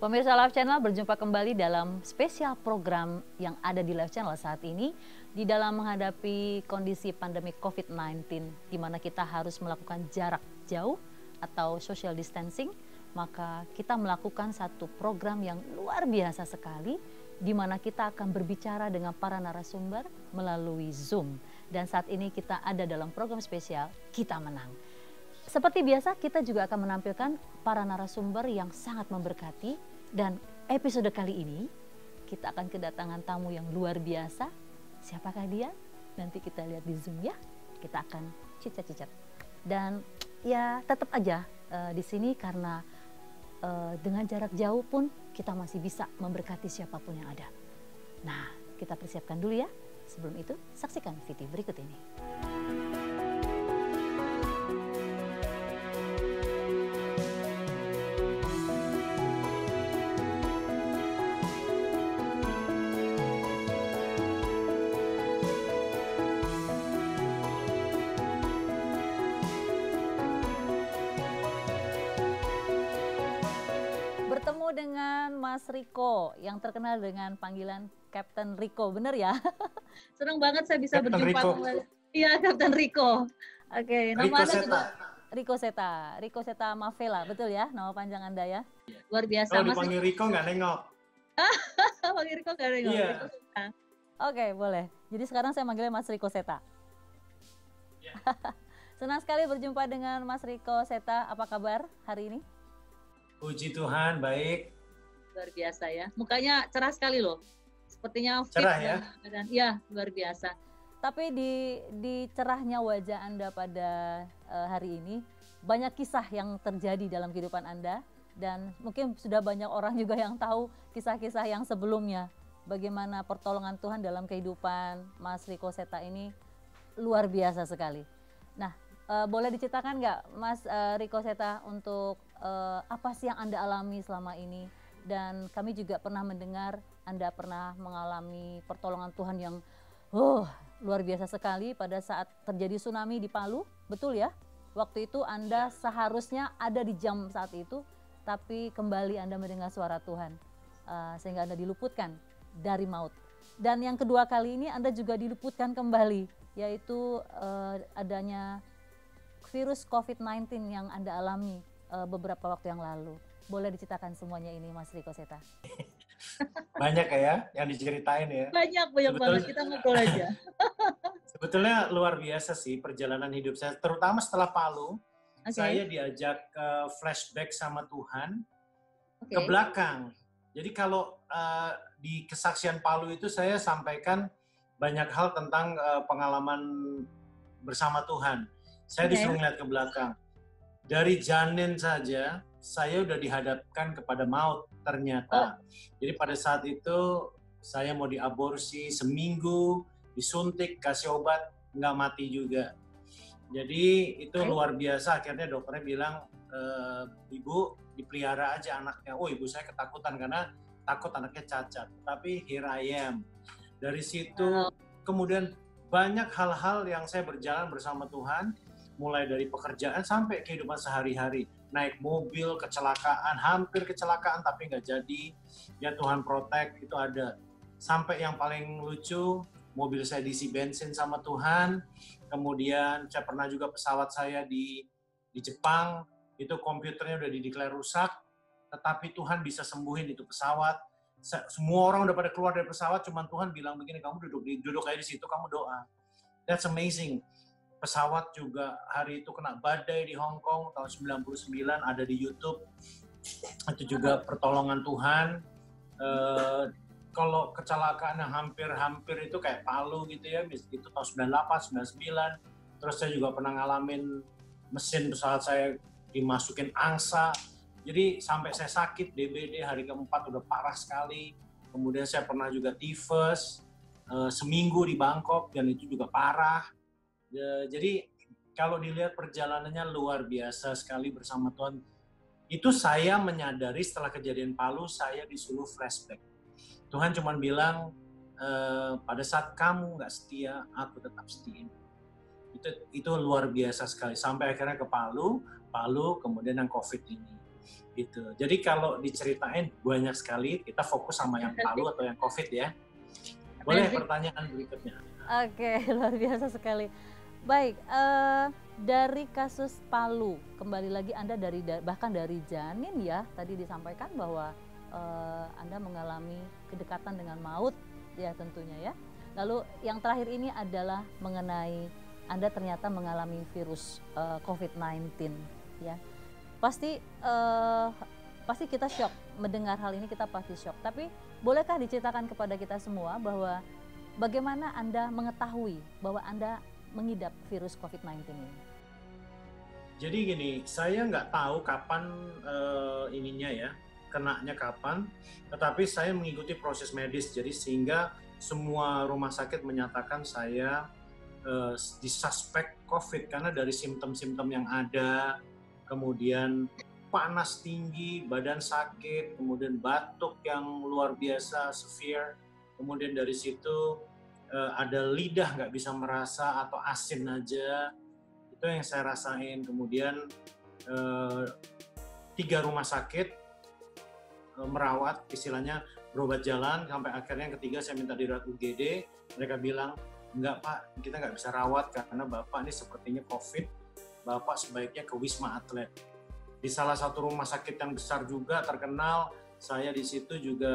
Pemirsa Live Channel, berjumpa kembali dalam spesial program yang ada di Live Channel saat ini di dalam menghadapi kondisi pandemi COVID-19 di mana kita harus melakukan jarak jauh atau social distancing. Maka kita melakukan satu program yang luar biasa sekali di mana kita akan berbicara dengan para narasumber melalui Zoom. Dan saat ini kita ada dalam program spesial Kita Menang. Seperti biasa, kita juga akan menampilkan para narasumber yang sangat memberkati. Dan episode kali ini, kita akan kedatangan tamu yang luar biasa. Siapakah dia? Nanti kita lihat di Zoom ya. Kita akan cicat-cicat. Dan ya tetap aja di sini karena dengan jarak jauh pun kita masih bisa memberkati siapapun yang ada. Nah, kita persiapkan dulu ya. Sebelum itu, saksikan video berikut ini. Bertemu dengan Mas Riko yang terkenal dengan panggilan Captain Riko, bener ya? Senang banget saya bisa Captain berjumpa Riko. kembali. Iya, Captain Riko. Oke, nama Riko Anda Seta. juga Riko Seta Mavela, betul ya? Nama panjang Anda ya? Luar biasa. Kalau Mas dipanggil Riko nggak nengok. Panggil Riko nggak ada yang Iya. Riko Seta. Oke, boleh. Jadi sekarang saya manggilnya Mas Riko Seta. Iya. Senang sekali berjumpa dengan Mas Riko Seta. Apa kabar hari ini? Puji Tuhan, baik. Luar biasa ya. Mukanya cerah sekali loh. Sepertinya fit Cerah ya? dan iya, luar biasa. Tapi di cerahnya wajah Anda pada hari ini, banyak kisah yang terjadi dalam kehidupan Anda. Dan mungkin sudah banyak orang juga yang tahu kisah-kisah yang sebelumnya. Bagaimana pertolongan Tuhan dalam kehidupan Mas Riko Seta ini luar biasa sekali. Nah, boleh diceritakan nggak Mas Riko Seta untuk apa sih yang Anda alami selama ini? Dan kami juga pernah mendengar Anda pernah mengalami pertolongan Tuhan yang luar biasa sekali pada saat terjadi tsunami di Palu, betul ya? Waktu itu Anda seharusnya ada di jam saat itu, tapi kembali Anda mendengar suara Tuhan sehingga Anda diluputkan dari maut. Dan yang kedua kali ini Anda juga diluputkan kembali, yaitu adanya virus COVID-19 yang Anda alami beberapa waktu yang lalu. Boleh diceritakan semuanya ini Mas Riko Seta? Banyak ya yang diceritain ya. Banyak banget, kita ngobrol aja. Sebetulnya luar biasa sih perjalanan hidup saya, terutama setelah Palu. Oke. Saya diajak ke flashback sama Tuhan Oke. ke belakang. Jadi kalau di kesaksian Palu itu saya sampaikan banyak hal tentang pengalaman bersama Tuhan. Saya Oke. disuruh lihat ke belakang. Dari janin saja, saya udah dihadapkan kepada maut ternyata. Jadi pada saat itu saya mau diaborsi seminggu, disuntik, kasih obat, nggak mati juga. Jadi itu luar biasa. Akhirnya dokternya bilang, ibu dipelihara aja anaknya. Oh, ibu saya ketakutan karena takut anaknya cacat. Tapi here I am. Dari situ kemudian banyak hal-hal yang saya berjalan bersama Tuhan, mulai dari pekerjaan sampai kehidupan sehari-hari. Naik mobil, kecelakaan, hampir kecelakaan tapi nggak jadi. Ya Tuhan protect, itu ada. Sampai yang paling lucu, mobil saya diisi bensin sama Tuhan. Kemudian saya pernah juga pesawat saya di Jepang, itu komputernya udah dideklar rusak, tetapi Tuhan bisa sembuhin itu pesawat. Semua orang udah pada keluar dari pesawat, cuman Tuhan bilang begini, kamu duduk aja di situ, kamu doa. That's amazing. Pesawat juga hari itu kena badai di Hong Kong tahun 99, ada di YouTube. Itu juga pertolongan Tuhan. Kalau kecelakaan yang hampir-hampir itu kayak Palu gitu ya, itu tahun 98, 99. Terus saya juga pernah ngalamin mesin pesawat saya dimasukin angsa. Jadi sampai saya sakit, DBD hari keempat udah parah sekali. Kemudian saya pernah juga tifus, seminggu di Bangkok dan itu juga parah. Jadi kalau dilihat perjalanannya luar biasa sekali bersama Tuhan. Itu saya menyadari setelah kejadian Palu, saya disuruh flashback. Tuhan cuma bilang, pada saat kamu nggak setia, aku tetap setia. Itu luar biasa sekali. Sampai akhirnya ke Palu, kemudian yang COVID ini. Gitu. Jadi kalau diceritain banyak sekali, kita fokus sama yang Palu atau yang COVID ya. Boleh pertanyaan berikutnya. Oke, luar biasa sekali. Baik, dari kasus Palu, kembali lagi Anda bahkan dari janin ya, tadi disampaikan bahwa Anda mengalami kedekatan dengan maut ya tentunya ya. Lalu yang terakhir ini adalah mengenai Anda ternyata mengalami virus COVID-19 ya. Pasti kita shock mendengar hal ini, kita pasti shock. Tapi bolehkah diceritakan kepada kita semua bahwa bagaimana Anda mengetahui bahwa Anda mengidap virus COVID-19 ini? Jadi gini, saya nggak tahu kapan ininya ya, kenanya kapan, tetapi saya mengikuti proses medis, jadi sehingga semua rumah sakit menyatakan saya disuspek COVID karena dari simptom-simptom yang ada, kemudian panas tinggi, badan sakit, kemudian batuk yang luar biasa, severe, kemudian dari situ ada lidah nggak bisa merasa atau asin aja, itu yang saya rasain. Kemudian 3 rumah sakit merawat, istilahnya berobat jalan, sampai akhirnya yang ketiga saya minta dirawat UGD, mereka bilang, enggak Pak, kita nggak bisa rawat karena Bapak ini sepertinya COVID, Bapak sebaiknya ke Wisma Atlet. Di salah satu rumah sakit yang besar juga terkenal, saya di situ juga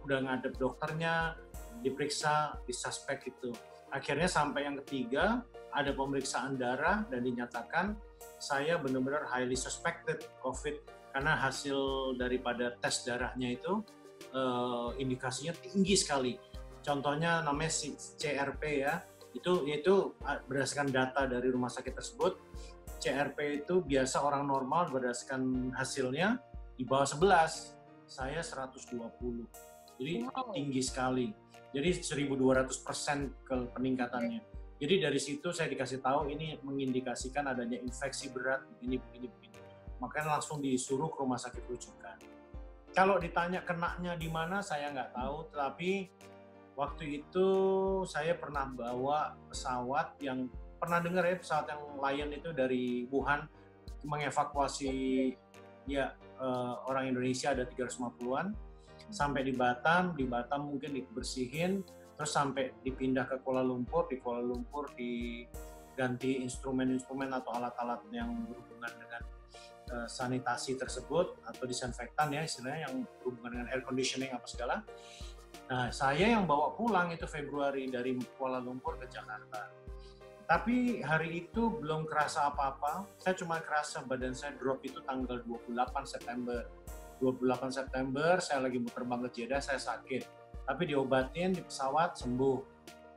udah ngadep dokternya, diperiksa, disuspek itu. Akhirnya sampai yang ketiga, ada pemeriksaan darah dan dinyatakan saya benar-benar highly suspected COVID karena hasil daripada tes darahnya itu indikasinya tinggi sekali. Contohnya namanya CRP ya, itu berdasarkan data dari rumah sakit tersebut. CRP itu biasa orang normal berdasarkan hasilnya di bawah 11, saya 120. Jadi tinggi sekali. Jadi 1.200% ke peningkatannya. Jadi dari situ saya dikasih tahu ini mengindikasikan adanya infeksi berat begini. Makanya langsung disuruh ke rumah sakit rujukan. Kalau ditanya kenanya di mana saya nggak tahu, tetapi waktu itu saya pernah bawa pesawat yang pernah dengar ya, pesawat yang Lion itu dari Wuhan mengevakuasi ya orang Indonesia ada 350-an sampai di Batam mungkin dibersihin, terus sampai dipindah ke Kuala Lumpur, di Kuala Lumpur diganti instrumen-instrumen atau alat-alat yang berhubungan dengan sanitasi tersebut atau disinfektan ya istilahnya yang berhubungan dengan air conditioning apa segala. Nah, saya yang bawa pulang itu Februari dari Kuala Lumpur ke Jakarta. Tapi hari itu belum kerasa apa-apa, saya cuma kerasa badan saya drop itu tanggal 28 September. 28 September saya lagi mau terbang ke Jeddah, saya sakit. Tapi diobatin di pesawat, sembuh.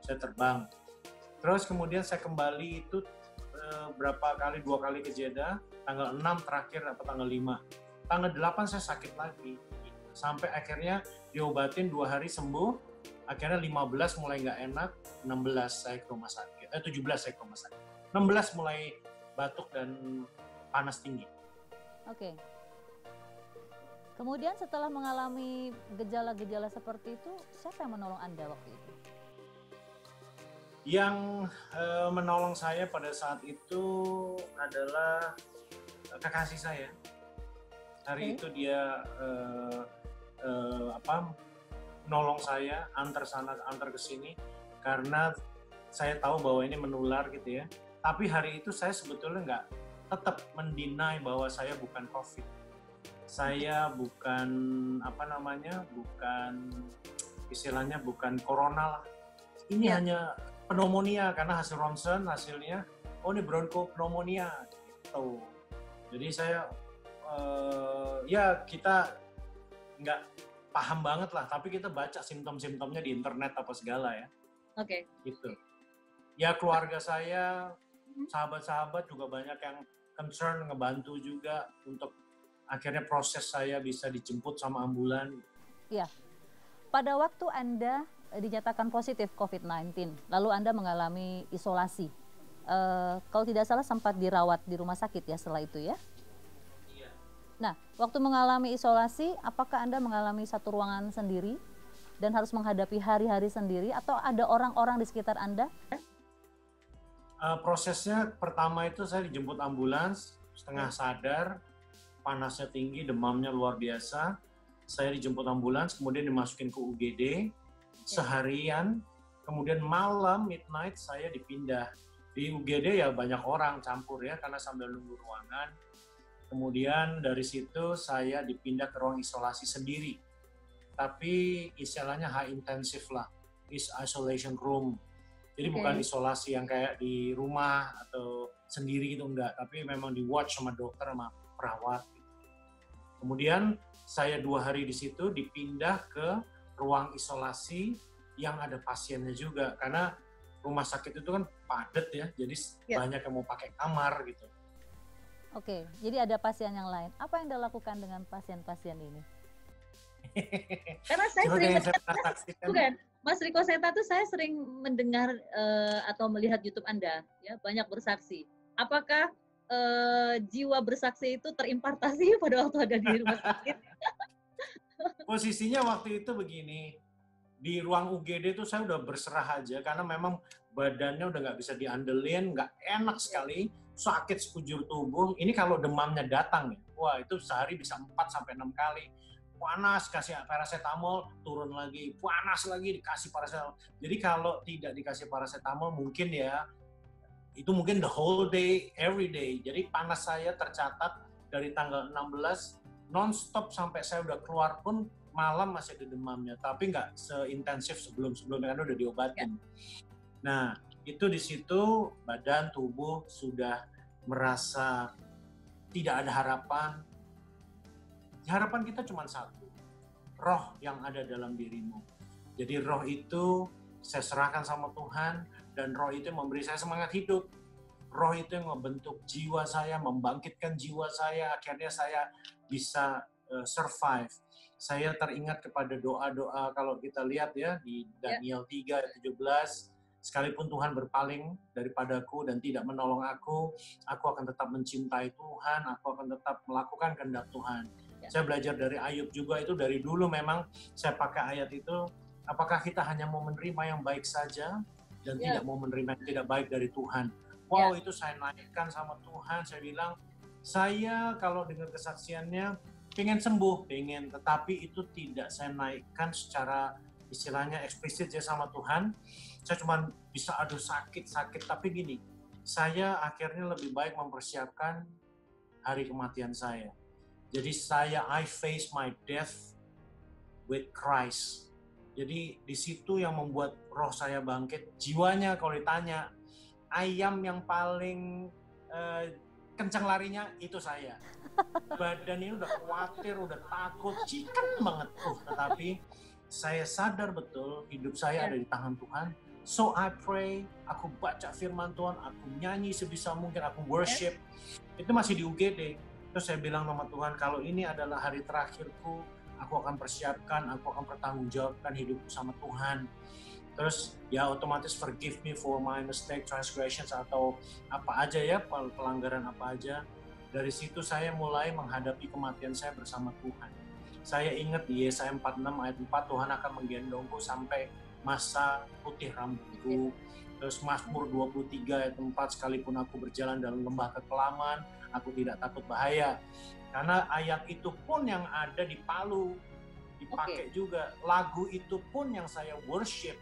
Saya terbang. Terus kemudian saya kembali itu dua kali ke Jeddah, tanggal 6 terakhir atau tanggal 5. Tanggal 8 saya sakit lagi. Sampai akhirnya diobatin 2 hari sembuh, akhirnya 15 mulai nggak enak, 16 saya ke rumah sakit, 17 saya ke rumah sakit. 16 mulai batuk dan panas tinggi. Oke. Kemudian setelah mengalami gejala-gejala seperti itu, siapa yang menolong Anda waktu itu? Yang menolong saya pada saat itu adalah kekasih saya. Hari itu dia nolong saya, antar sana antar ke sini karena saya tahu bahwa ini menular gitu ya. Tapi hari itu saya sebetulnya tetap mendinai bahwa saya bukan COVID. Saya bukan istilahnya bukan corona lah. Ini hanya pneumonia karena hasil ronsen hasilnya ini bronchopneumonia gitu. Jadi saya kita nggak paham banget lah, tapi kita baca simptom-simptomnya di internet apa segala ya. Oke. Gitu. Ya keluarga saya, sahabat-sahabat juga banyak yang concern, ngebantu juga untuk akhirnya proses saya bisa dijemput sama ambulan. Iya. Pada waktu Anda dinyatakan positif COVID-19, lalu Anda mengalami isolasi. Kalau tidak salah sempat dirawat di rumah sakit ya setelah itu ya? Iya. Nah, waktu mengalami isolasi, apakah Anda mengalami satu ruangan sendiri dan harus menghadapi hari-hari sendiri atau ada orang-orang di sekitar Anda? Prosesnya pertama itu saya dijemput ambulans, setengah sadar, panasnya tinggi, demamnya luar biasa. Saya dijemput ambulans, kemudian dimasukin ke UGD seharian, kemudian malam midnight saya dipindah. Di UGD ya banyak orang campur ya, karena sambil nunggu ruangan. Kemudian dari situ saya dipindah ke ruang isolasi sendiri. Tapi istilahnya high intensif lah, is isolation room. Jadi bukan isolasi yang kayak di rumah atau sendiri gitu, enggak. Tapi memang di watch sama dokter sama perawat. Kemudian saya 2 hari di situ dipindah ke ruang isolasi yang ada pasiennya juga. Karena rumah sakit itu kan padat ya, jadi banyak yang mau pakai kamar gitu. Oke, jadi ada pasien yang lain. Apa yang dilakukan dengan pasien-pasien ini? Karena saya bukan, Mas Riko Seta tuh saya sering mendengar atau melihat YouTube Anda, ya banyak bersaksi. Apakah jiwa bersaksi itu terimpartasi pada waktu ada di rumah sakit? Posisinya waktu itu begini, di ruang UGD itu saya udah berserah aja karena memang badannya udah nggak bisa diandelin, nggak enak sekali, sakit sekujur tubuh. Ini kalau demamnya datang ya, wah itu sehari bisa 4-6 kali. Panas, kasih paracetamol, turun lagi, panas lagi, dikasih paracetamol. Jadi kalau tidak dikasih paracetamol mungkin ya, itu mungkin the whole day, every day. Jadi panas saya tercatat dari tanggal 16, non-stop sampai saya udah keluar pun malam masih ada demamnya. Tapi nggak seintensif sebelum-sebelumnya, karena udah diobatin. Nah, itu di situ badan, tubuh sudah merasa tidak ada harapan. Harapan kita cuma satu, roh yang ada dalam dirimu. Jadi roh itu saya serahkan sama Tuhan, dan roh itu memberi saya semangat hidup. Roh itu yang membentuk jiwa saya, membangkitkan jiwa saya, akhirnya saya bisa survive. Saya teringat kepada doa-doa, kalau kita lihat ya, di Daniel 3 ayat 17, sekalipun Tuhan berpaling daripadaku dan tidak menolong aku akan tetap mencintai Tuhan, aku akan tetap melakukan kehendak Tuhan. Saya belajar dari Ayub juga, itu dari dulu memang saya pakai ayat itu, apakah kita hanya mau menerima yang baik saja dan tidak mau menerima yang tidak baik dari Tuhan. Wow, itu saya naikkan sama Tuhan, saya bilang, saya kalau dengar kesaksiannya, pengen sembuh, tetapi itu tidak saya naikkan secara istilahnya eksplisit ya sama Tuhan. Saya cuma bisa aduh sakit, tapi gini, saya akhirnya lebih baik mempersiapkan hari kematian saya. Jadi I face my death with Christ. Jadi di situ yang membuat roh saya bangkit. Jiwanya kalau ditanya, ayam yang paling kencang larinya itu saya. Badan ini udah khawatir, udah takut, chicken banget. Tetapi saya sadar betul hidup saya ada di tangan Tuhan. So I pray, aku baca firman Tuhan, aku nyanyi sebisa mungkin, aku worship. Itu masih di UGD. Terus saya bilang sama Tuhan, kalau ini adalah hari terakhirku, aku akan persiapkan, aku akan bertanggungjawabkan hidupku sama Tuhan. Terus ya otomatis forgive me for my mistake, transgressions, atau apa aja ya, pelanggaran apa aja. Dari situ saya mulai menghadapi kematian saya bersama Tuhan. Saya ingat di Yesaya 46 ayat 4, Tuhan akan menggendongku sampai masa putih rambutku. Terus Mazmur 23 ayat 4, sekalipun aku berjalan dalam lembah kekelaman, aku tidak takut bahaya. Karena ayat itu pun yang ada di Palu, dipakai juga. Lagu itu pun yang saya worship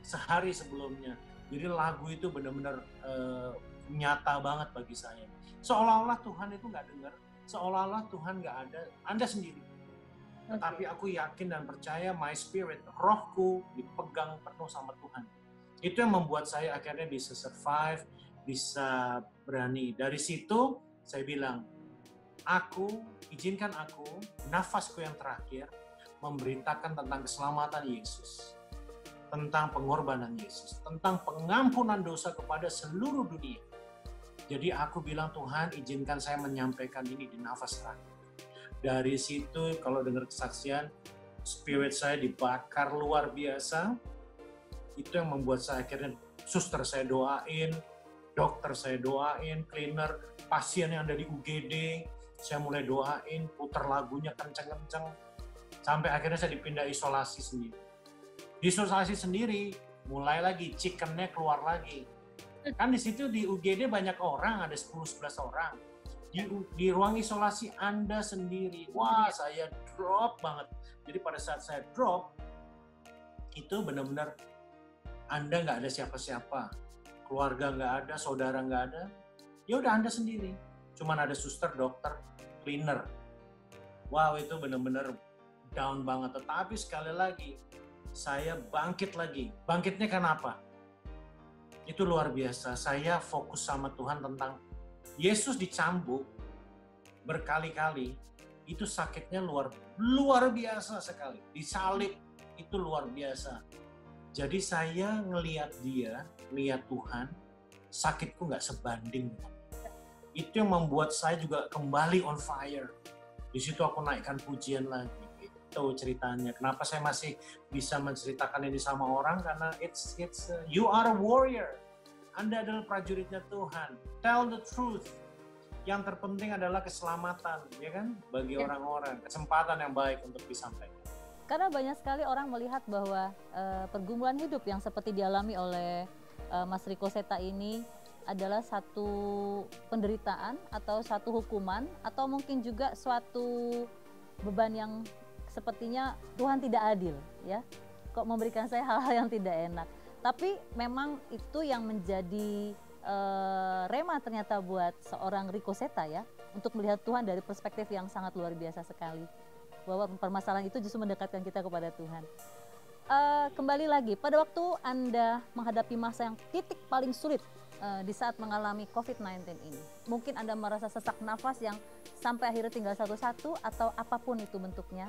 sehari sebelumnya. Jadi lagu itu benar-benar nyata banget bagi saya. Seolah-olah Tuhan itu nggak dengar, seolah-olah Tuhan nggak ada, Anda sendiri. Tetapi aku yakin dan percaya my spirit, rohku dipegang penuh sama Tuhan. Itu yang membuat saya akhirnya bisa survive, bisa berani. Dari situ saya bilang, izinkan aku, nafasku yang terakhir, memberitakan tentang keselamatan Yesus, tentang pengorbanan Yesus, tentang pengampunan dosa kepada seluruh dunia. Jadi aku bilang, Tuhan izinkan saya menyampaikan ini di nafas terakhir. Dari situ kalau dengar kesaksian, spirit saya dibakar luar biasa. Itu yang membuat saya akhirnya, suster saya doain, dokter saya doain, cleaner, pasien yang ada di UGD, saya mulai doain, putar lagunya kenceng-kenceng, sampai akhirnya saya dipindah isolasi sendiri. Di isolasi sendiri, mulai lagi, chickennya keluar lagi. Kan di situ di UGD banyak orang, ada 10-11 orang. di ruang isolasi Anda sendiri. Wah, saya drop banget. Jadi pada saat saya drop, itu benar-benar Anda nggak ada siapa-siapa, keluarga nggak ada, saudara nggak ada, ya udah Anda sendiri. Cuman ada suster, dokter, cleaner. Wow, itu benar-benar down banget. Tetapi sekali lagi, saya bangkit lagi. Bangkitnya kenapa? Itu luar biasa. Saya fokus sama Tuhan tentang Yesus dicambuk berkali-kali. Itu sakitnya luar biasa sekali. Disalib itu luar biasa. Jadi saya ngelihat dia, lihat Tuhan, sakitku nggak sebanding. Itu yang membuat saya juga kembali on fire. Di situ aku naikkan pujian lagi. Itu ceritanya. Kenapa saya masih bisa menceritakan ini sama orang? Karena you are a warrior. Anda adalah prajuritnya Tuhan. Tell the truth. Yang terpenting adalah keselamatan, ya kan? Bagi orang-orang, kesempatan yang baik untuk disampaikan. Karena banyak sekali orang melihat bahwa pergumulan hidup yang seperti dialami oleh Mas Riko Seta ini adalah satu penderitaan atau satu hukuman atau mungkin juga suatu beban yang sepertinya Tuhan tidak adil, ya. Kok memberikan saya hal-hal yang tidak enak. Tapi memang itu yang menjadi rema ternyata buat seorang Riko Seta, ya, untuk melihat Tuhan dari perspektif yang sangat luar biasa sekali. Bahwa permasalahan itu justru mendekatkan kita kepada Tuhan. Kembali lagi, pada waktu Anda menghadapi masa yang titik paling sulit di saat mengalami COVID-19 ini, mungkin Anda merasa sesak nafas yang sampai akhirnya tinggal satu-satu atau apapun itu bentuknya.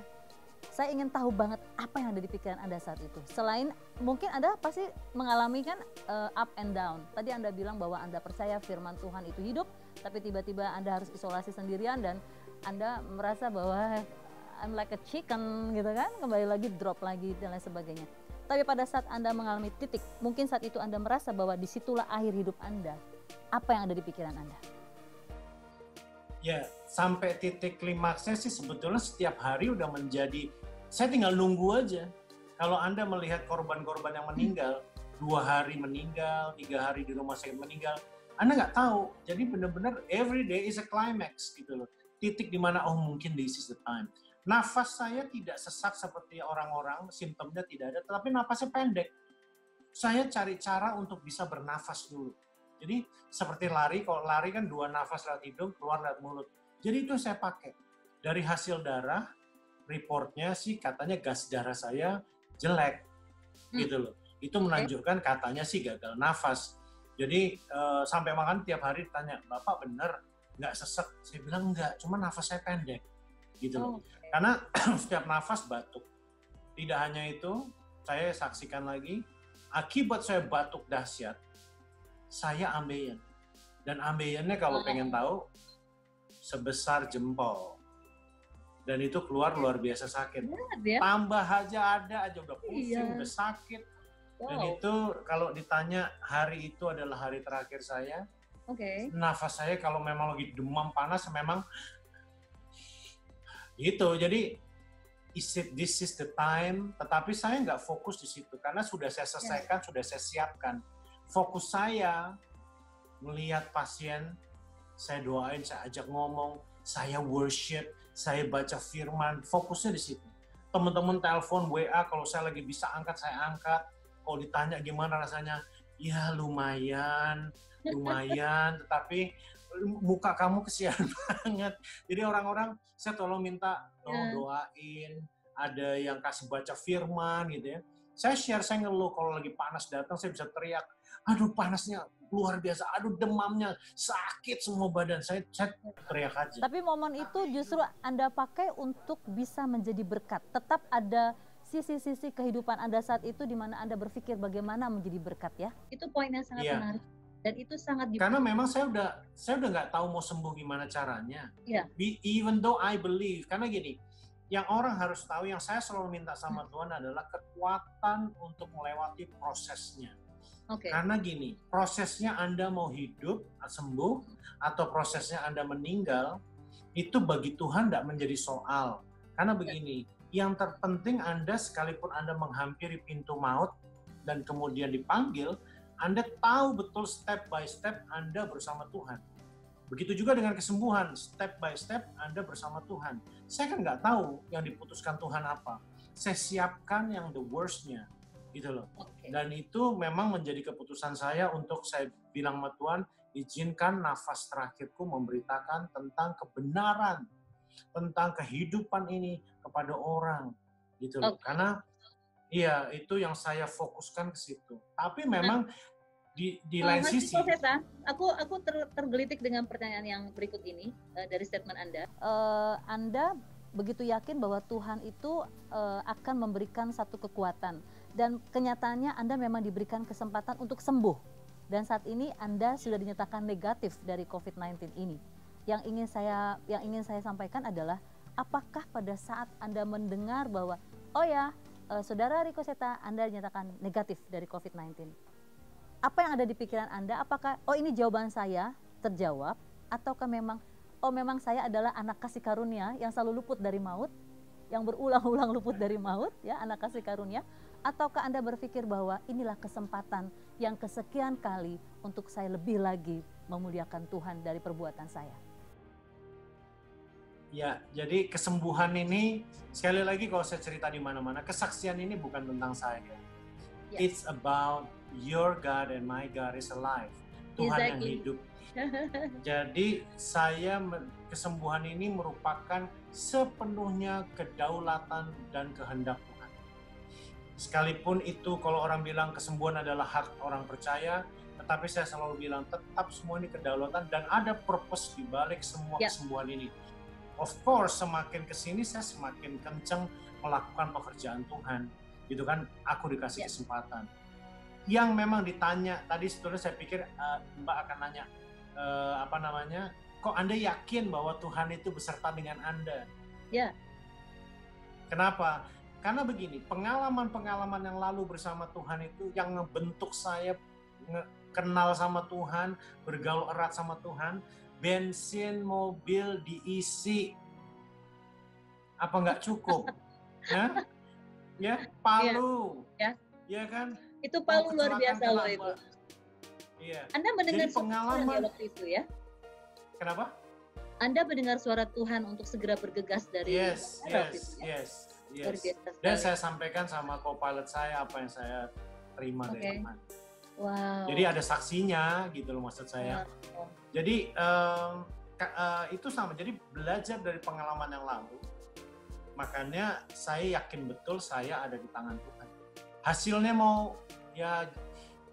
Saya ingin tahu banget apa yang ada di pikiran Anda saat itu. Selain mungkin Anda pasti mengalami kan up and down. Tadi Anda bilang bahwa Anda percaya firman Tuhan itu hidup, tapi tiba-tiba Anda harus isolasi sendirian dan Anda merasa bahwa I'm like a chicken gitu kan, kembali lagi drop lagi dan lain sebagainya. Tapi pada saat Anda mengalami titik, mungkin saat itu Anda merasa bahwa disitulah akhir hidup Anda. Apa yang ada di pikiran Anda? Ya, sampai titik klimaksnya sih sebetulnya setiap hari udah menjadi, saya tinggal nunggu aja. Kalau Anda melihat korban-korban yang meninggal, 2 hari meninggal, 3 hari di rumah sakit meninggal, Anda nggak tahu. Jadi benar-benar every day is a climax gitu loh. Titik di mana, oh mungkin this is the time. Nafas saya tidak sesak seperti orang-orang, simptomnya tidak ada, tetapi nafasnya pendek. Saya cari cara untuk bisa bernafas dulu. Jadi seperti lari, kalau lari kan 2 nafas lewat hidung, keluar lewat mulut. Jadi itu saya pakai. Dari hasil darah, reportnya sih katanya gas darah saya jelek, gitu loh. Itu menunjukkan katanya sih gagal nafas. Jadi sampai makan tiap hari ditanya, Bapak bener nggak sesek? Saya bilang enggak, cuma nafas saya pendek. Gitu loh. Karena setiap nafas batuk. Tidak hanya itu, saya saksikan lagi, akibat saya batuk dahsyat, saya ambeien. Dan ambeiennya kalau pengen tahu, sebesar jempol. Dan itu keluar luar biasa sakit. Tambah aja ada aja, udah pusing, udah sakit. Dan itu kalau ditanya, hari itu adalah hari terakhir saya. Nafas saya kalau memang lagi demam panas, memang gitu. Jadi this is the time, tetapi saya nggak fokus di situ karena sudah saya selesaikan, sudah saya siapkan. Fokus saya melihat pasien, saya doain, saya ajak ngomong, saya worship, saya baca firman, fokusnya di situ. Teman-teman telepon, WA, kalau saya lagi bisa angkat, saya angkat. Kalau ditanya gimana rasanya, ya lumayan, tetapi muka kamu kesian banget. Jadi orang-orang, saya tolong minta, tolong doain, ada yang kasih baca firman gitu ya. Saya share, saya ngeluh, kalau lagi panas datang, saya bisa teriak, aduh panasnya luar biasa, aduh demamnya, sakit semua badan, saya teriak aja. Tapi momen itu justru Anda pakai untuk bisa menjadi berkat. Tetap ada sisi-sisi kehidupan Anda saat itu di mana Anda berpikir bagaimana menjadi berkat, ya? Itu poin yang sangat menarik. Dan itu sangat karena memang saya udah nggak tahu mau sembuh gimana caranya. Even though I believe, karena gini, yang orang harus tahu, yang saya selalu minta sama Tuhan adalah kekuatan untuk melewati prosesnya. Karena gini, prosesnya Anda mau hidup, sembuh, atau prosesnya Anda meninggal, itu bagi Tuhan tidak menjadi soal. Karena begini, yang terpenting Anda sekalipun Anda menghampiri pintu maut dan kemudian dipanggil, Anda tahu betul step by step Anda bersama Tuhan. Begitu juga dengan kesembuhan, step by step Anda bersama Tuhan. Saya kan nggak tahu yang diputuskan Tuhan apa. Saya siapkan yang the worst-nya, gitu loh. Oke. Dan itu memang menjadi keputusan saya untuk saya bilang sama Tuhan, izinkan nafas terakhirku memberitakan tentang kebenaran, tentang kehidupan ini kepada orang, gitu loh. Oke. Karena iya, itu yang saya fokuskan ke situ. Tapi memang di lain Mas sisi, Niko Seta, aku tergelitik dengan pertanyaan yang berikut ini dari statement Anda. Anda begitu yakin bahwa Tuhan itu akan memberikan satu kekuatan, dan kenyataannya Anda memang diberikan kesempatan untuk sembuh, dan saat ini Anda sudah dinyatakan negatif dari COVID-19 ini. Yang ingin saya sampaikan adalah, apakah pada saat Anda mendengar bahwa Saudara Riko Seta, Anda dinyatakan negatif dari COVID-19, apa yang ada di pikiran Anda? Apakah ini jawaban saya terjawab, ataukah memang saya adalah anak kasih karunia yang selalu luput dari maut, yang berulang-ulang luput dari maut, ya, anak kasih karunia? Ataukah Anda berpikir bahwa inilah kesempatan yang kesekian kali untuk saya lebih lagi memuliakan Tuhan dari perbuatan saya? ya, jadi kesembuhan ini, sekali lagi kalau saya cerita di mana-mana, kesaksian ini bukan tentang saya. Yes. It's about your God and my God is alive. Tuhan yang hidup. Jadi kesembuhan ini merupakan sepenuhnya kedaulatan dan kehendak Tuhan. Sekalipun itu kalau orang bilang kesembuhan adalah hak orang percaya, tetapi saya selalu bilang tetap semua ini kedaulatan dan ada purpose di balik semua kesembuhan ini. Of course, semakin kesini saya semakin kencang melakukan pekerjaan Tuhan. Gitu kan, aku dikasih kesempatan. Yang memang ditanya, tadi sebetulnya saya pikir Mbak akan nanya, kok Anda yakin bahwa Tuhan itu beserta dengan Anda? Ya. Kenapa? Karena begini, pengalaman-pengalaman yang lalu bersama Tuhan itu yang ngebentuk saya kenal sama Tuhan, bergaul erat sama Tuhan, bensin mobil diisi, apa nggak cukup? Ya, Palu, ya kan? Itu Palu luar biasa loh itu. Iya. Anda mendengar pengalaman waktu itu ya? Kenapa? Anda mendengar suara Tuhan untuk segera bergegas dari Yes. Dan saya sampaikan sama co-pilot saya apa yang saya terima dari Tuhan. Wow. Jadi ada saksinya gitu loh maksud saya. Jadi itu sama. Jadi belajar dari pengalaman yang lalu. Makanya saya yakin betul saya ada di tangan Tuhan. Hasilnya mau ya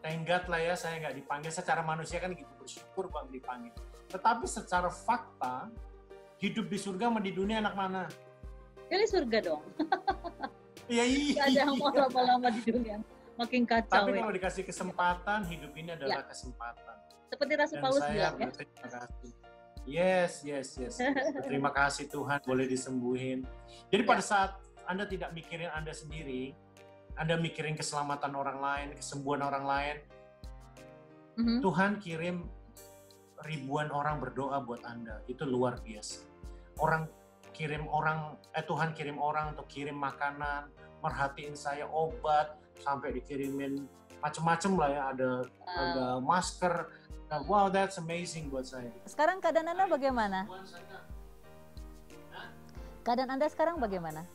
tenggat lah ya, saya nggak dipanggil. Secara manusia kan gitu, bersyukur Bang dipanggil. Tetapi secara fakta, hidup di surga sama di dunia enak mana? Pilih surga dong. Iya. Gak ada yang mau lama-lama di dunia. Makin kacau. Tapi kalau dikasih kesempatan, hidup ini adalah kesempatan. Seperti Rasul Paulus bilang ya. Berterima kasih. Yes. Terima kasih Tuhan boleh disembuhin. Jadi pada saat Anda tidak mikirin Anda sendiri, Anda mikirin keselamatan orang lain, kesembuhan orang lain, Tuhan kirim ribuan orang berdoa buat Anda. Itu luar biasa. Tuhan kirim orang untuk kirim makanan, merhatiin saya obat, sampai dikirimin macam-macam lah ya, ada masker. Wow, that's amazing buat saya. Sekarang keadaan Anda bagaimana? Keadaan Anda sekarang bagaimana?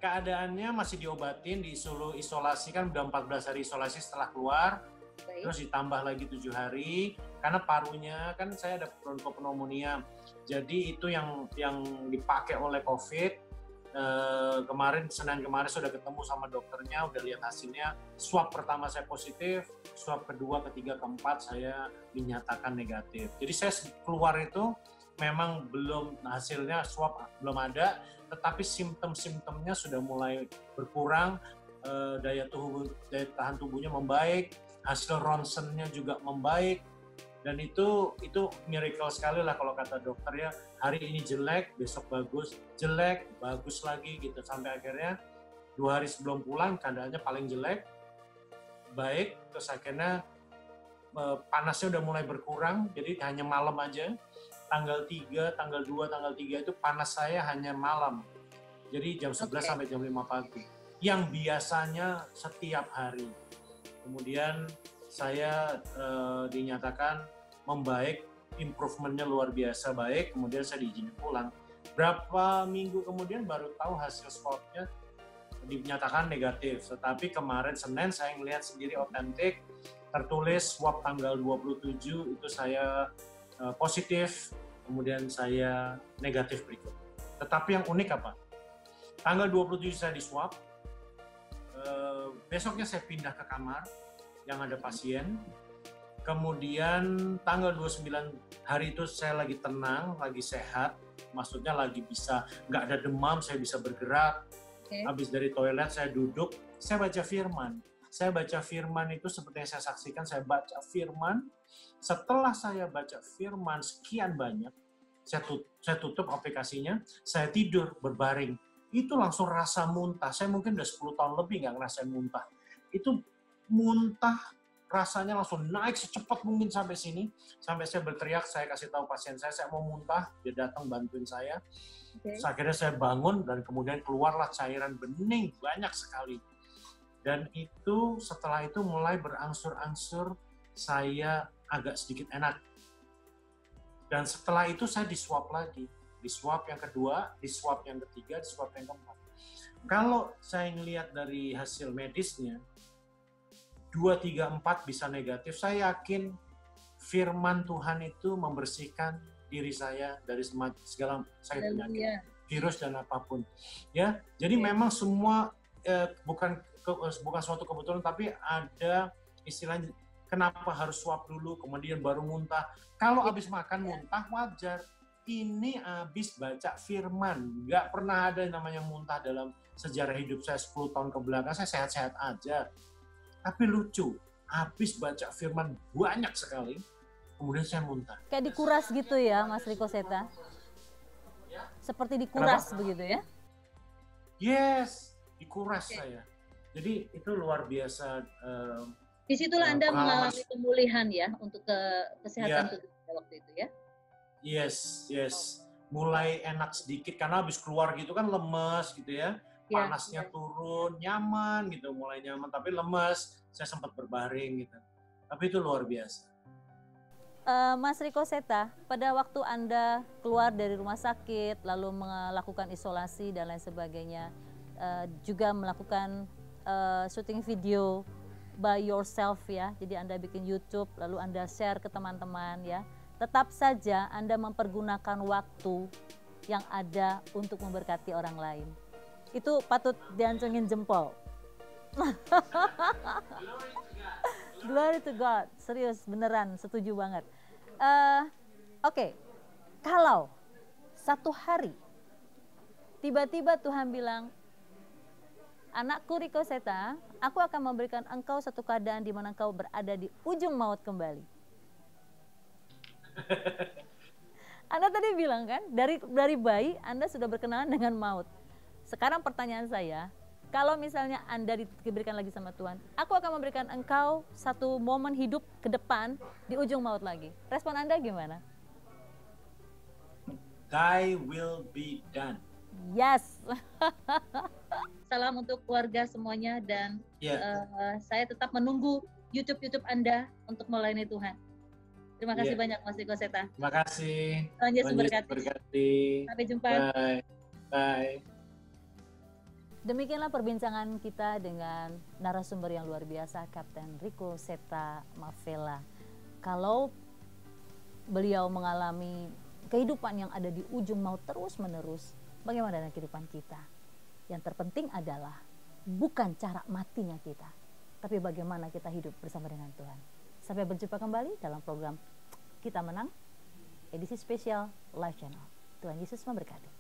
Keadaannya masih diobatin, disuruh isolasi, kan udah 14 hari isolasi setelah keluar. Terus ditambah lagi 7 hari, karena parunya kan saya ada bronchopneumonia. Jadi itu yang dipakai oleh COVID. Senin kemarin sudah ketemu sama dokternya, udah lihat hasilnya. Swab pertama saya positif, swab kedua, ketiga, keempat saya dinyatakan negatif. Jadi saya keluar itu memang belum, hasilnya swab belum ada, tetapi simptom-simptomnya sudah mulai berkurang, daya tahan tubuhnya membaik, hasil ronsennya juga membaik. Dan itu miracle sekali lah kalau kata dokter ya, hari ini jelek, besok bagus, jelek, bagus lagi gitu. Sampai akhirnya 2 hari sebelum pulang keadaannya paling jelek, baik, terus akhirnya panasnya udah mulai berkurang, jadi hanya malam aja. Tanggal 3, tanggal 2, tanggal 3 itu panas saya hanya malam. Jadi jam 11 sampai jam 5 pagi. Yang biasanya setiap hari. Kemudian saya dinyatakan membaik, improvementnya luar biasa baik, kemudian saya diizinin pulang. Berapa minggu kemudian baru tahu hasil swabnya dinyatakan negatif. Tetapi kemarin Senin saya melihat sendiri otentik, tertulis swab tanggal 27 itu saya positif, kemudian saya negatif berikut. Tetapi yang unik apa? Tanggal 27 saya di swab, besoknya saya pindah ke kamar yang ada pasien. Kemudian tanggal 29 hari itu saya lagi tenang, lagi sehat, maksudnya lagi bisa, nggak ada demam, saya bisa bergerak. Habis dari toilet saya duduk, saya baca firman. Saya baca firman itu seperti yang saya saksikan, saya baca firman. Setelah saya baca firman sekian banyak, saya tutup aplikasinya, saya tidur berbaring. Itu langsung rasa muntah. Saya mungkin udah 10 tahun lebih nggak ngerasain muntah. Itu muntah rasanya langsung naik secepat mungkin sampai sini. Sampai saya berteriak, saya kasih tahu pasien saya mau muntah. Dia datang bantuin saya. Akhirnya saya bangun dan kemudian keluarlah cairan bening banyak sekali. Dan itu setelah itu mulai berangsur-angsur saya agak sedikit enak. Dan setelah itu saya diswab lagi. Diswab yang kedua, diswab yang ketiga, diswab yang keempat. Kalau saya ngelihat dari hasil medisnya, 2, 3, 4 bisa negatif, saya yakin firman Tuhan itu membersihkan diri saya dari segala sakit penyakit, virus dan apapun. Ya, jadi memang semua bukan suatu kebetulan, tapi ada istilahnya kenapa harus swab dulu, kemudian baru muntah. Kalau habis makan muntah wajar. Ini habis baca firman, nggak pernah ada yang namanya muntah dalam sejarah hidup saya 10 tahun ke belakang, saya sehat-sehat aja. Tapi lucu, habis baca firman banyak sekali, kemudian saya muntah. Kayak dikuras gitu ya, Mas Riko Seta? Seperti dikuras. Kenapa? Begitu ya? Yes, dikuras saya. Jadi itu luar biasa. Disitulah Anda mengalami pemulihan ya untuk kesehatan tubuh waktu itu ya? Yes. Mulai enak sedikit karena habis keluar gitu kan lemes gitu ya. Panasnya turun, nyaman gitu, mulai nyaman tapi lemes. Saya sempat berbaring gitu. Tapi itu luar biasa. Mas Riko Seta, pada waktu Anda keluar dari rumah sakit lalu melakukan isolasi dan lain sebagainya, juga melakukan syuting video by yourself ya. Jadi Anda bikin YouTube lalu Anda share ke teman-teman ya. Tetap saja Anda mempergunakan waktu yang ada untuk memberkati orang lain. Itu patut diancungin jempol. Glory to God. Serius, beneran, setuju banget. Oke. Kalau satu hari tiba-tiba Tuhan bilang, anakku Riko Seta, aku akan memberikan engkau satu keadaan di mana engkau berada di ujung maut kembali. Anda tadi bilang kan, dari bayi Anda sudah berkenalan dengan maut. Sekarang pertanyaan saya, kalau misalnya Anda diberikan lagi sama Tuhan, aku akan memberikan engkau satu momen hidup ke depan di ujung maut lagi. Respon Anda gimana? Thy will be done. Yes. Salam untuk keluarga semuanya dan saya tetap menunggu YouTube Anda untuk melayani Tuhan. Terima kasih banyak Mas Riko Seta. Terima kasih. Tuhan Yesus berkati. Sampai jumpa. Bye. Demikianlah perbincangan kita dengan narasumber yang luar biasa, Kapten Riko Seta Mavela. Kalau beliau mengalami kehidupan yang ada di ujung maut terus-menerus, bagaimana dengan kehidupan kita? Yang terpenting adalah bukan cara matinya kita, tapi bagaimana kita hidup bersama dengan Tuhan. Sampai berjumpa kembali dalam program Kita Menang, edisi spesial Live Channel. Tuhan Yesus memberkati.